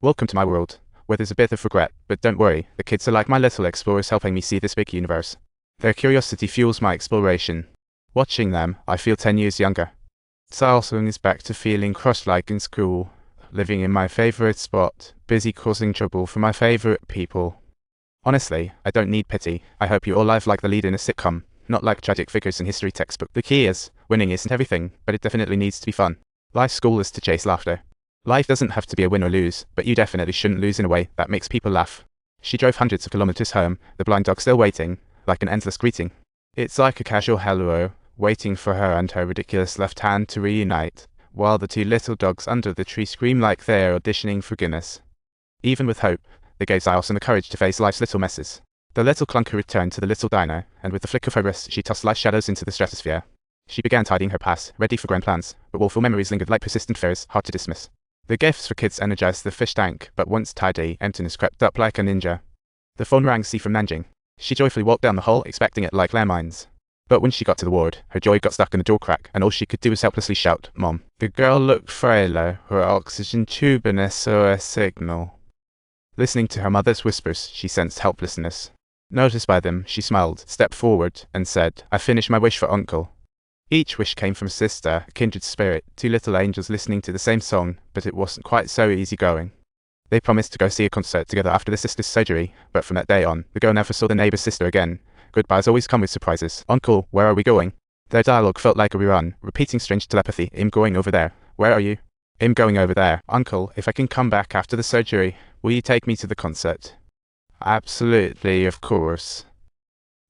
Welcome to my world, where there's a bit of regret, but don't worry, the kids are like my little explorers helping me see this big universe. Their curiosity fuels my exploration. Watching them, I feel 10 years younger. Xiao is back to feeling crushed like in school, living in my favorite spot, busy causing trouble for my favorite people. Honestly, I don't need pity. I hope you all live like the lead in a sitcom, not like tragic figures in history textbook. The key is, winning isn't everything, but it definitely needs to be fun. Life's goal is to chase laughter. Life doesn't have to be a win or lose, but you definitely shouldn't lose in a way that makes people laugh. She drove hundreds of kilometers home, the blind dog still waiting, like an endless greeting. It's like a casual hello, waiting for her and her ridiculous left hand to reunite, while the two little dogs under the tree scream like they're auditioning for Guinness. Even with hope, they gave Xiao the courage to face life's little messes. The little clunker returned to the little diner, and with the flick of her wrist she tossed life's shadows into the stratosphere. She began tidying her past, ready for grand plans, but woeful memories lingered like persistent fears, hard to dismiss. The gifts for kids energized the fish tank, but once tidy, emptiness crept up like a ninja. The phone rang from Nanjing. She joyfully walked down the hall, expecting it like landmines. But when she got to the ward, her joy got stuck in the door crack, and all she could do was helplessly shout, "Mom." The girl looked frailer, her oxygen tube an SOS signal. Listening to her mother's whispers, she sensed helplessness. Noticed by them, she smiled, stepped forward, and said, "I finished my wish for Uncle." Each wish came from a sister, a kindred spirit, two little angels listening to the same song, but it wasn't quite so easy going. They promised to go see a concert together after the sister's surgery, but from that day on, the girl never saw the neighbor's sister again. Goodbyes always come with surprises. "Uncle, where are we going?" Their dialogue felt like a rerun, repeating strange telepathy. "I'm going over there." "Where are you?" "I'm going over there." "Uncle, if I can come back after the surgery, will you take me to the concert?" "Absolutely, of course."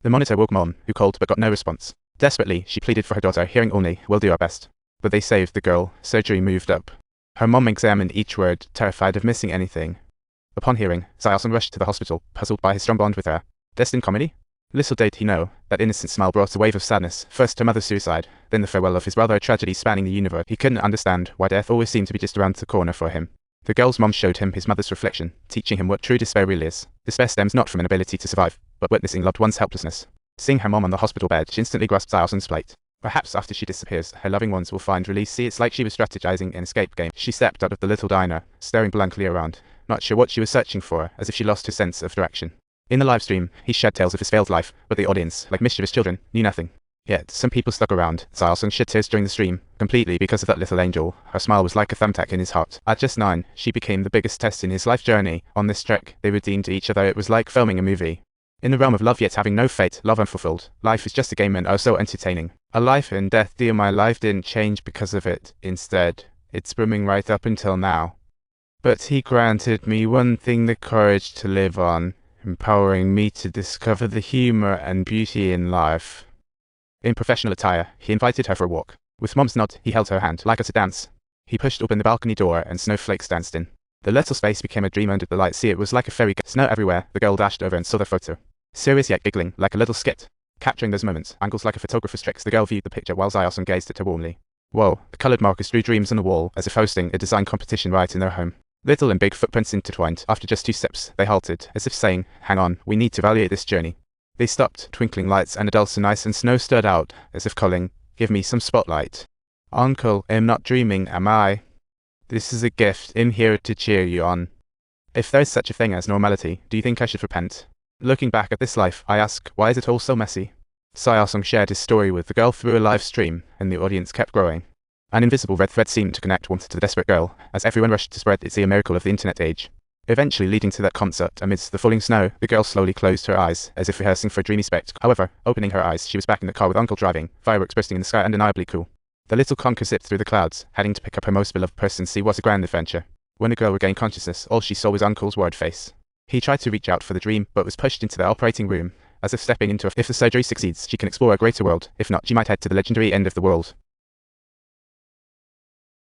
The monitor woke Mom, who called but got no response. Desperately, she pleaded for her daughter, hearing only, "We'll do our best." But they saved the girl. Surgery moved up. Her mom examined each word, terrified of missing anything. Upon hearing, Xiao rushed to the hospital, puzzled by his strong bond with her. Destined comedy? Little did he know, that innocent smile brought a wave of sadness, first her mother's suicide, then the farewell of his brother, a tragedy spanning the universe. He couldn't understand why death always seemed to be just around the corner for him. The girl's mom showed him his mother's reflection, teaching him what true despair really is. Despair stems not from an ability to survive, but witnessing loved one's helplessness. Seeing her mom on the hospital bed, she instantly grasped Xiao's plate. Perhaps after she disappears, her loving ones will find release. See, it's like she was strategizing an escape game. She stepped out of the little diner, staring blankly around, not sure what she was searching for, as if she lost her sense of direction. In the live stream, he shared tales of his failed life, but the audience, like mischievous children, knew nothing. Yet, some people stuck around. Xiao shed tears during the stream, completely because of that little angel. Her smile was like a thumbtack in his heart. At just 9, she became the biggest test in his life journey. On this trek, they redeemed each other. It was like filming a movie. In the realm of love yet having no fate, love unfulfilled, life is just a game and oh so entertaining. A life and death deal. My life didn't change because of it. Instead, it's brimming right up until now. But he granted me one thing, the courage to live on, empowering me to discover the humor and beauty in life. In professional attire, he invited her for a walk. With Mom's nod, he held her hand, like us to dance. He pushed open the balcony door and snowflakes danced in. The little space became a dream under the lights. See, it was like a fairy. Snow everywhere. The girl dashed over and saw their photo. Serious yet giggling, like a little skit. Capturing those moments, angles like a photographer's tricks, the girl viewed the picture while Xiao gazed at her warmly. Whoa, the coloured markers drew dreams on the wall, as if hosting a design competition right in their home. Little and big footprints intertwined. After just 2 steps, they halted, as if saying, "Hang on, we need to evaluate this journey." They stopped, twinkling lights and adults and ice and snow stood out, as if calling, "Give me some spotlight." "Uncle, I'm not dreaming, am I? This is a gift. I'm here to cheer you on." If there's such a thing as normality, do you think I should repent? Looking back at this life, I ask, why is it all so messy? Xiao shared his story with the girl through a live stream, and the audience kept growing. An invisible red thread seemed to connect warmth to the desperate girl, as everyone rushed to spread it's a miracle of the internet age. Eventually leading to that concert, amidst the falling snow, the girl slowly closed her eyes, as if rehearsing for a dreamy spectacle. However, opening her eyes, she was back in the car with Uncle driving, fireworks bursting in the sky, undeniably cool. The little conker zipped through the clouds, heading to pick up her most beloved person. See, what a grand adventure. When the girl regained consciousness, all she saw was Uncle's worried face. He tried to reach out for the dream, but was pushed into the operating room, as if stepping into if the surgery succeeds, she can explore a greater world. If not, she might head to the legendary end of the world.